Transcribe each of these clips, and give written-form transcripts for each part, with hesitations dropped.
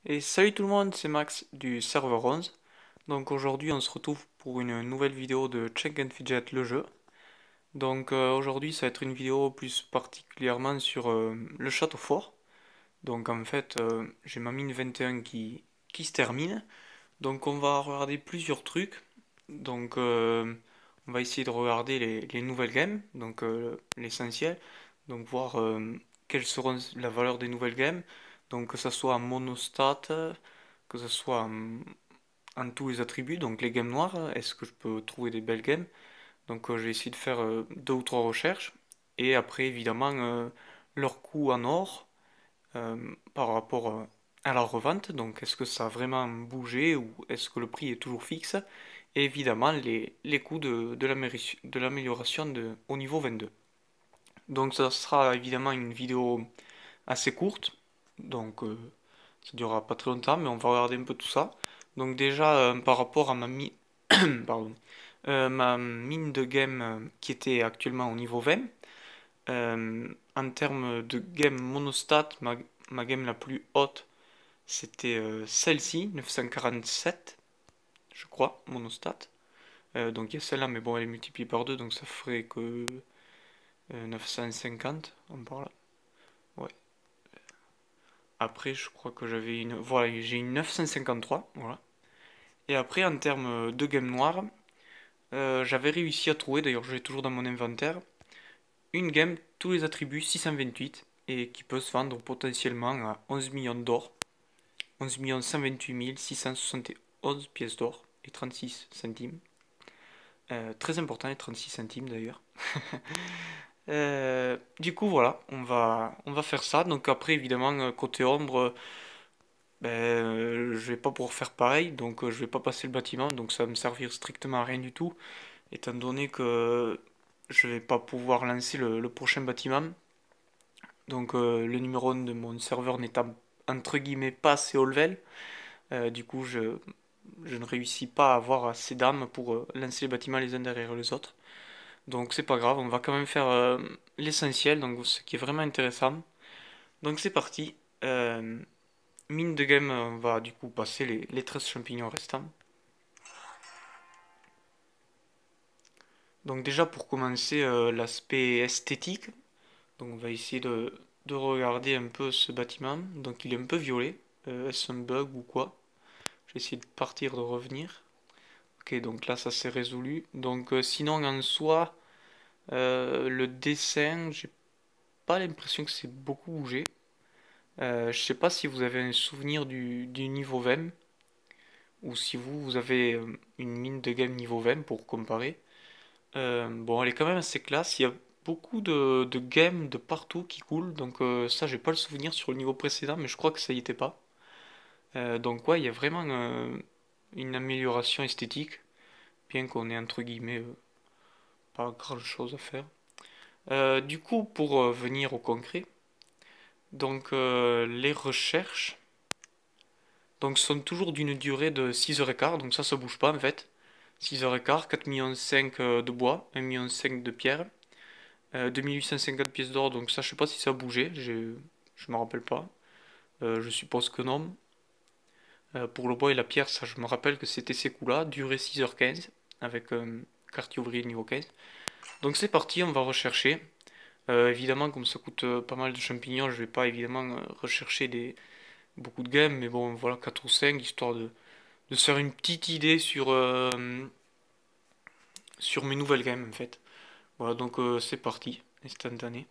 Et salut tout le monde, c'est Max du serveur 11. Donc aujourd'hui on se retrouve pour une nouvelle vidéo de Check and Fidget le jeu. Donc aujourd'hui ça va être une vidéo plus particulièrement sur le château fort. Donc en fait j'ai ma mine 21 qui se termine. Donc on va regarder plusieurs trucs. Donc on va essayer de regarder les nouvelles games, donc l'essentiel. Donc voir quelles seront la valeur des nouvelles games. Donc que ça soit en monostat, que ce soit en tous les attributs, donc les games noires, est-ce que je peux trouver des belles games? Donc je vais essayer de faire deux ou trois recherches. Et après, évidemment, leur coût en or par rapport à la revente. Donc est-ce que ça a vraiment bougé ou est-ce que le prix est toujours fixe? Et évidemment, les coûts de l'amélioration au niveau 22. Donc ça sera évidemment une vidéo assez courte. Donc ça durera pas très longtemps, mais on va regarder un peu tout ça. Donc déjà, par rapport à pardon, ma mine de game qui était actuellement au niveau 20, en termes de game monostat, ma game la plus haute, c'était celle-ci, 947, je crois, monostat. Donc il y a celle-là, mais bon, elle est multipliée par 2, donc ça ferait que 950, on parle. Ouais. Après, je crois que j'avais une... Voilà, j'ai une 953, voilà. Et après, en termes de game noire, j'avais réussi à trouver, d'ailleurs je l'ai toujours dans mon inventaire, une game, tous les attributs 628, et qui peut se vendre potentiellement à 11 millions d'or. 11 128 671 pièces d'or et 36 centimes. Très important les 36 centimes d'ailleurs. Du coup voilà, on va faire ça. Donc après évidemment côté ombre, je vais pas pouvoir faire pareil, donc je vais pas passer le bâtiment, donc ça va me servir strictement à rien du tout, étant donné que je vais pas pouvoir lancer le prochain bâtiment. Donc le numéro 1 de mon serveur n'étant entre guillemets pas assez haut level, du coup je ne réussis pas à avoir assez d'âme pour lancer les bâtiments les uns derrière les autres. Donc c'est pas grave, on va quand même faire l'essentiel, donc ce qui est vraiment intéressant. Donc c'est parti. Mine de game, on va du coup passer les 13 champignons restants. Donc déjà pour commencer l'aspect esthétique, donc on va essayer de regarder un peu ce bâtiment. Donc il est un peu violet. Est-ce un bug ou quoi? Je vais essayer de partir, de revenir. Ok, donc là ça s'est résolu. Donc sinon en soi, le dessin, j'ai pas l'impression que c'est beaucoup bougé. Je sais pas si vous avez un souvenir du niveau 20 ou si vous avez une mine de game niveau 20 pour comparer. Bon, elle est quand même assez classe. Il y a beaucoup de games de partout qui coulent, donc ça, j'ai pas le souvenir sur le niveau précédent, mais je crois que ça y était pas. Donc ouais, il y a vraiment une amélioration esthétique, bien qu'on ait entre guillemets pas grand chose à faire. Du coup, pour venir au concret, donc les recherches donc sont toujours d'une durée de 6h15, donc ça bouge pas en fait. 6h15, 4,5 millions de bois, 1,5 million de pierre, 2850 pièces d'or, donc ça je sais pas si ça a bougé, je me rappelle pas. Je suppose que non. Pour le bois et la pierre, ça je me rappelle que c'était ces coups-là, durée 6h15, avec quartier ouvrier niveau 15. Donc c'est parti, on va rechercher. Évidemment, comme ça coûte pas mal de champignons, je vais pas évidemment rechercher beaucoup de games, mais bon, voilà, 4 ou 5, histoire de se faire une petite idée sur mes nouvelles games, en fait. Voilà, donc c'est parti, instantané.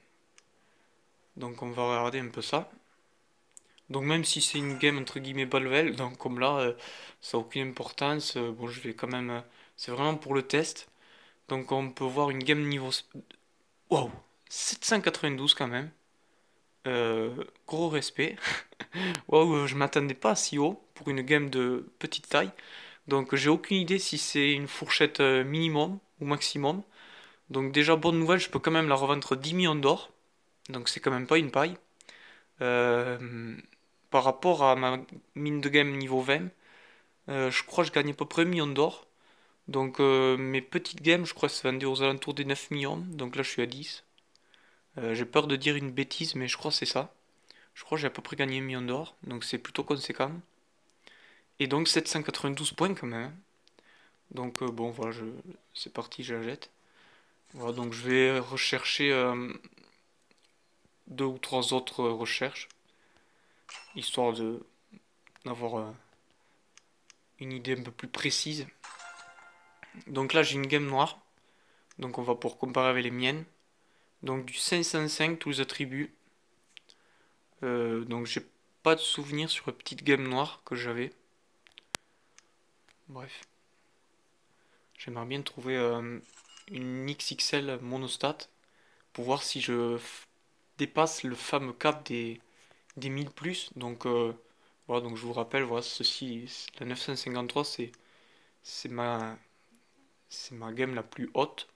Donc on va regarder un peu ça. Donc même si c'est une game entre guillemets bas level, donc comme là, ça n'a aucune importance, bon, je vais quand même... c'est vraiment pour le test. Donc on peut voir une game niveau... Wow! 792 quand même. Gros respect. Waouh, je m'attendais pas à si haut pour une game de petite taille. Donc j'ai aucune idée si c'est une fourchette minimum ou maximum. Donc déjà bonne nouvelle, je peux quand même la revendre 10 millions d'or. Donc c'est quand même pas une paille. Euh, Par rapport à ma mine de game niveau 20, je crois que je gagne à peu près 1 million d'or. Donc mes petites games, je crois que ça vendait aux alentours des 9 millions. Donc là je suis à 10. J'ai peur de dire une bêtise, mais je crois que c'est ça. Je crois que j'ai à peu près gagné 1 million d'or, donc c'est plutôt conséquent. Et donc 792 points quand même, hein. Donc bon, voilà, c'est parti, je la jette. Voilà, donc je vais rechercher 2 ou 3 autres recherches, histoire de d'avoir une idée un peu plus précise. Donc là, j'ai une game noire, donc on va pouvoir comparer avec les miennes. Donc du 505, tous les attributs. Donc j'ai pas de souvenir sur la petite game noire que j'avais. Bref. J'aimerais bien trouver une XXL monostat pour voir si je dépasse le fameux cap des 1000 plus. Donc voilà, donc je vous rappelle, voilà, ceci, la 953, c'est ma, c'est ma game la plus haute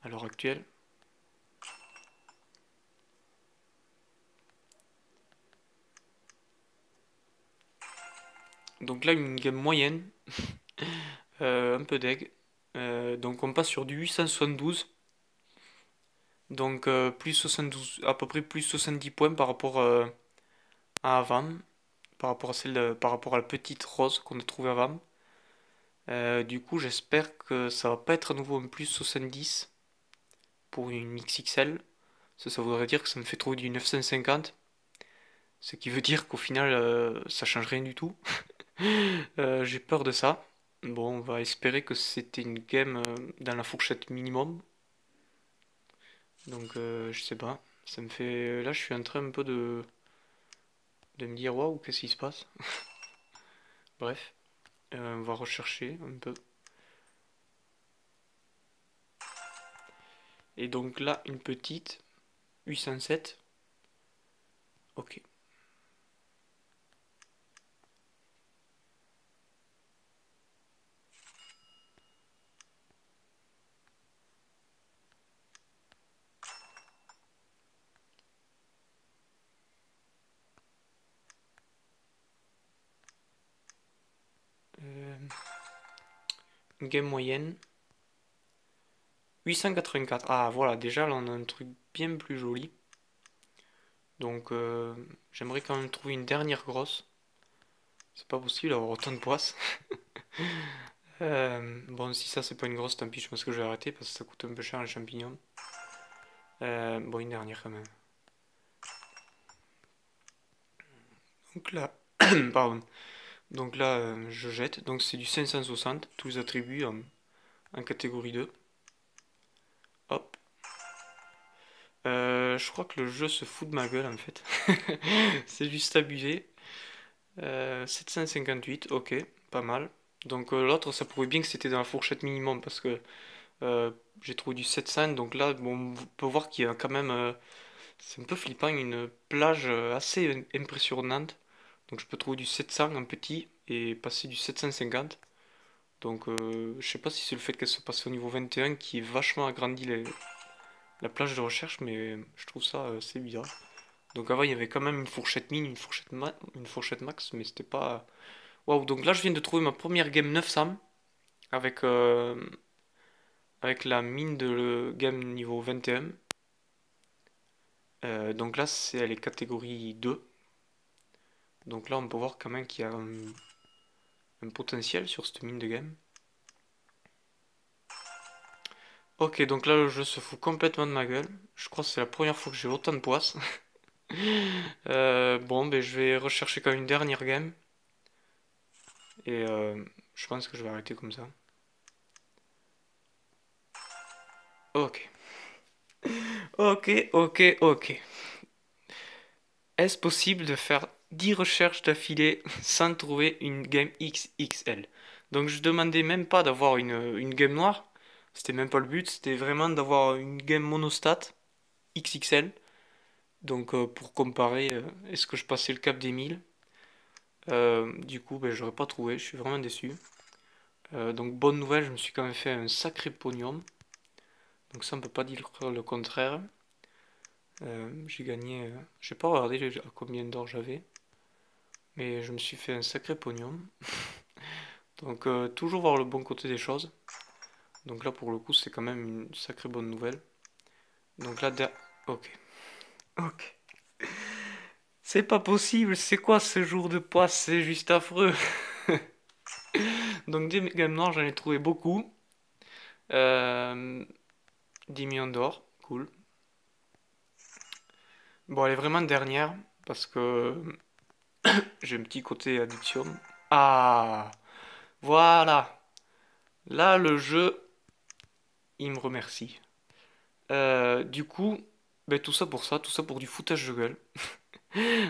à l'heure actuelle. Donc là, une game moyenne, un peu deg. Donc on passe sur du 872. Donc plus 72, à peu près plus 70 points par rapport à avant, par rapport à par rapport à la petite rose qu'on a trouvée avant. Du coup, j'espère que ça va pas être à nouveau un plus 70 pour une XXL. Ça voudrait dire que ça me fait trouver du 950. Ce qui veut dire qu'au final, ça change rien du tout. J'ai peur de ça. Bon, on va espérer que c'était une game dans la fourchette minimum. Donc, je sais pas. Ça me fait. Là, je suis en train un peu de me dire waouh, qu'est-ce qui se passe? Bref, on va rechercher un peu. Et donc là, une petite 807. Ok. Euh, une game moyenne. 884. Ah voilà, déjà là on a un truc bien plus joli. Donc j'aimerais quand même trouver une dernière grosse. C'est pas possible d'avoir autant de poisses. Bon, si ça c'est pas une grosse, tant pis, je pense que je vais arrêter parce que ça coûte un peu cher les champignons. Bon, une dernière quand même. Donc là, pardon. Donc là, je jette. Donc c'est du 560, tous les attributs en catégorie 2. Hop. Je crois que le jeu se fout de ma gueule en fait. C'est juste abusé. 758, ok, pas mal. Donc l'autre, ça prouve bien que c'était dans la fourchette minimum parce que j'ai trouvé du 700. Donc là, bon, on peut voir qu'il y a quand même, c'est un peu flippant, une plage assez impressionnante. Donc je peux trouver du 700 en petit et passer du 750. Donc je sais pas si c'est le fait qu'elle se passe au niveau 21 qui vachement agrandit la plage de recherche, mais je trouve ça assez bizarre. Donc avant il y avait quand même une fourchette mine, une fourchette max, mais c'était pas. Waouh, donc là je viens de trouver ma première game 900 avec, avec la mine de le game niveau 21. Donc là elle est catégorie 2. Donc là on peut voir quand même qu'il y a un potentiel sur cette mine de game. Ok, donc là le jeu se fout complètement de ma gueule. Je crois que c'est la première fois que j'ai autant de poisses. Bon, ben je vais rechercher quand même une dernière game. Et je pense que je vais arrêter comme ça. Ok. Ok, ok, ok. Est-ce possible de faire 10 recherches d'affilée sans trouver une game XXL? Donc je demandais même pas d'avoir une game noire. C'était même pas le but. C'était vraiment d'avoir une game monostat XXL. Donc pour comparer, est-ce que je passais le cap des 1000? Du coup, ben, j'aurais pas trouvé. Je suis vraiment déçu. Donc bonne nouvelle, je me suis quand même fait un sacré pognon. Donc ça, on peut pas dire le contraire. J'ai gagné. J'ai pas regardé à combien d'or j'avais. Mais je me suis fait un sacré pognon. Donc toujours voir le bon côté des choses. Donc là pour le coup c'est quand même une sacrée bonne nouvelle. Donc là, ok. Ok. C'est pas possible, c'est quoi ce jour de poisse? C'est juste affreux. Donc des gammes noires, j'en ai trouvé beaucoup. Euh, 10 millions d'or, cool. Bon, elle est vraiment dernière, parce que j'ai un petit côté addiction. Ah, voilà. Là, le jeu, il me remercie. Du coup, ben, tout ça pour ça, tout ça pour du foutage de gueule.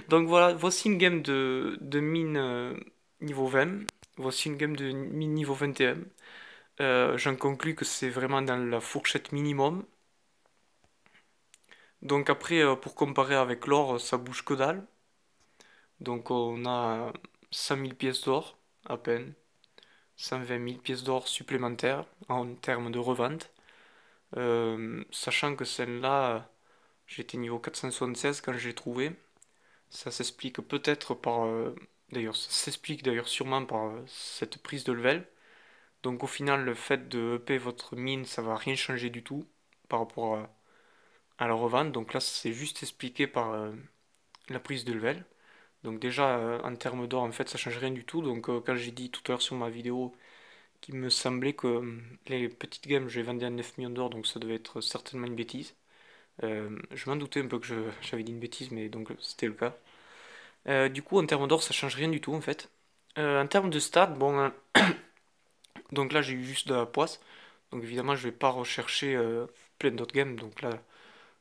Donc voilà, voici une game de mine niveau 20. Voici une game de mine niveau 21. J'en conclus que c'est vraiment dans la fourchette minimum. Donc après, pour comparer avec l'or, ça bouge que dalle. Donc on a 100 000 pièces d'or, à peine. 120 000 pièces d'or supplémentaires en termes de revente. Sachant que celle-là, j'étais niveau 476 quand je l'ai trouvée. Ça s'explique peut-être par... d'ailleurs, ça s'explique d'ailleurs sûrement par cette prise de level. Donc au final, le fait de EP votre mine, ça va rien changer du tout par rapport à la revente. Donc là, c'est juste expliqué par la prise de level. Donc déjà, en termes d'or, en fait, ça change rien du tout. Donc quand j'ai dit tout à l'heure sur ma vidéo qu'il me semblait que les petites games, je les vendais à 9 millions d'or, donc ça devait être certainement une bêtise. Je m'en doutais un peu que j'avais dit une bêtise, mais donc c'était le cas. Du coup, en termes d'or, ça change rien du tout en fait. En termes de stats, bon, donc là j'ai eu juste de la poisse. Donc évidemment, je vais pas rechercher plein d'autres games. Donc là,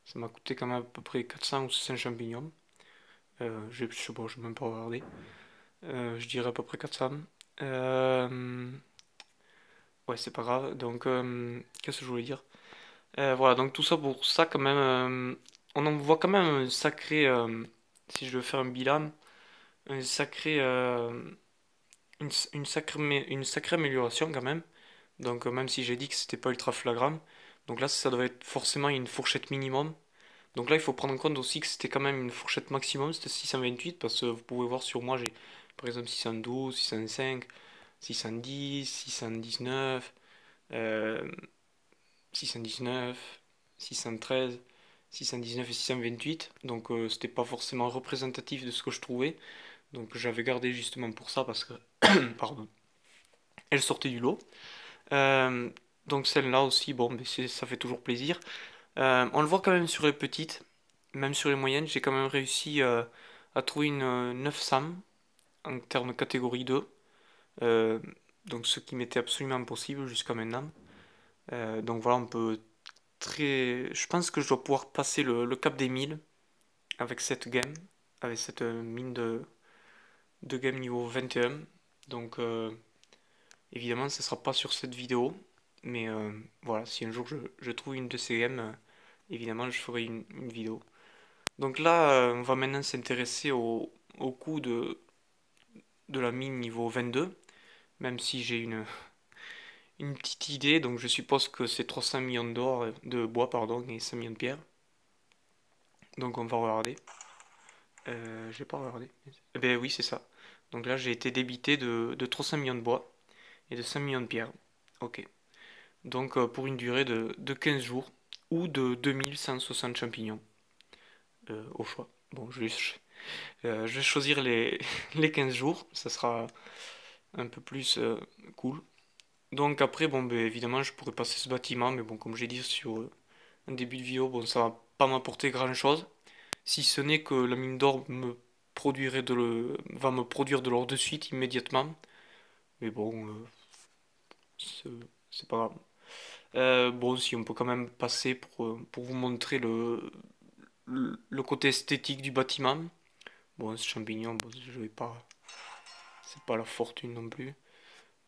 ça m'a coûté quand même à peu près 400 ou 500 champignons. Je sais pas, je vais même pas regarder. Je dirais à peu près 400. Euh, ouais, c'est pas grave. Donc, qu'est-ce que je voulais dire? Voilà, donc tout ça pour ça quand même. On en voit quand même un sacré. Si je veux faire un bilan, un sacré. Une sacrée amélioration quand même. Donc même si j'ai dit que c'était pas ultra flagrant, donc là ça devait être forcément une fourchette minimum. Donc là il faut prendre en compte aussi que c'était quand même une fourchette maximum, c'était 628 parce que vous pouvez voir sur moi j'ai par exemple 612, 605, 610, 619, euh, 619, 613, 619 et 628. Donc c'était pas forcément représentatif de ce que je trouvais. Donc j'avais gardé justement pour ça parce que pardon, elle sortait du lot. Euh, donc celle-là aussi, bon, mais ça fait toujours plaisir. On le voit quand même sur les petites, même sur les moyennes, j'ai quand même réussi à trouver une 900 en termes de catégorie 2. Euh, donc ce qui m'était absolument impossible jusqu'à maintenant. Donc voilà, on peut très... Je pense que je dois pouvoir passer le cap des 1000 avec cette game, avec cette mine de game niveau 21. Donc évidemment, ce sera pas sur cette vidéo, mais voilà, si un jour je trouve une de ces games, évidemment, je ferai une vidéo. Donc là, on va maintenant s'intéresser au coût de la mine niveau 22, même si j'ai une petite idée, donc je suppose que c'est 300 millions d'or, de bois, pardon, et 5 millions de pierres. Donc on va regarder. J'ai pas regardé. Eh ben oui, c'est ça. Donc là, j'ai été débité de 300 millions de bois et de 5 millions de pierres. Ok. Donc pour une durée de 15 jours ou de 2160 champignons au choix. Bon, je vais choisir les 15 jours, ça sera un peu plus cool. Donc après, bon, ben, évidemment, je pourrais passer ce bâtiment, mais bon, comme j'ai dit sur un début de vidéo, bon, ça va pas m'apporter grand-chose, si ce n'est que la mine d'or va me produire de l'or de suite, immédiatement. Mais bon, c'est c'est pas grave. Bon, si on peut quand même passer pour vous montrer le côté esthétique du bâtiment. Bon, ce champignon, bon, je vais pas, c'est pas la fortune non plus.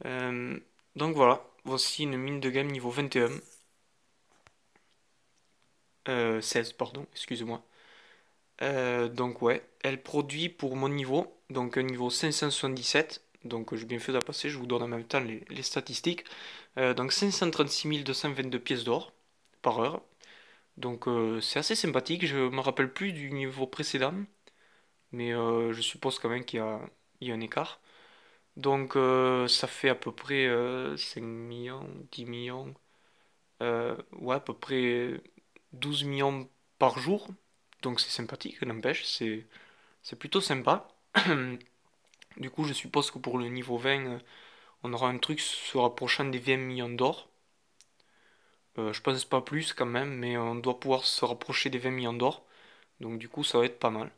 Euh, donc voilà, voici une mine de gamme niveau 21. 16, pardon, excusez-moi. Donc ouais, elle produit pour mon niveau, donc un niveau 577. Donc j'ai bien fait de la passer, je vous donne en même temps les statistiques. Donc 536 222 pièces d'or par heure. Donc c'est assez sympathique, je me rappelle plus du niveau précédent, mais je suppose quand même il y a un écart. Donc ça fait à peu près 5 millions, 10 millions, ouais à peu près 12 millions par jour. Donc c'est sympathique, n'empêche, C'est plutôt sympa. Du coup, je suppose que pour le niveau 20, on aura un truc se rapprochant des 20 millions d'or. Je pense pas plus quand même, mais on doit pouvoir se rapprocher des 20 millions d'or. Donc du coup, ça va être pas mal.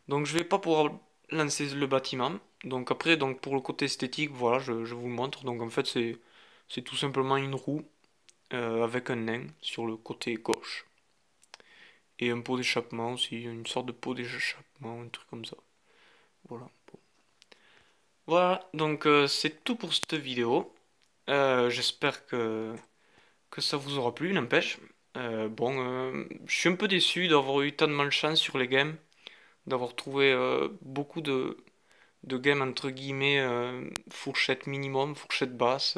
Donc je vais pas pouvoir lancer le bâtiment. Donc après, donc pour le côté esthétique, voilà, je vous montre. Donc en fait, c'est tout simplement une roue avec un nain sur le côté gauche. Et un pot d'échappement aussi, une sorte de pot d'échappement, un truc comme ça. Voilà. Voilà, donc c'est tout pour cette vidéo. J'espère que ça vous aura plu, n'empêche. Je suis un peu déçu d'avoir eu tant de malchance sur les games, d'avoir trouvé beaucoup de games entre guillemets fourchette minimum, fourchette basse.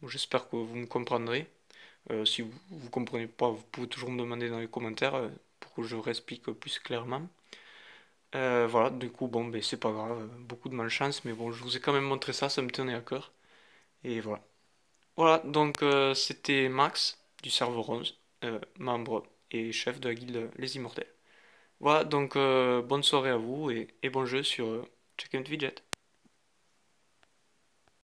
Bon, j'espère que vous me comprendrez. Si vous comprenez pas, vous pouvez toujours me demander dans les commentaires pour que je vous explique plus clairement. Voilà, du coup, bon, ben c'est pas grave, beaucoup de malchance, mais bon, je vous ai quand même montré ça, ça me tenait à cœur. Et voilà. Voilà, donc c'était Max du serveur 11, membre et chef de la guilde Les Immortels. Voilà, donc bonne soirée à vous et bon jeu sur Check and Widget.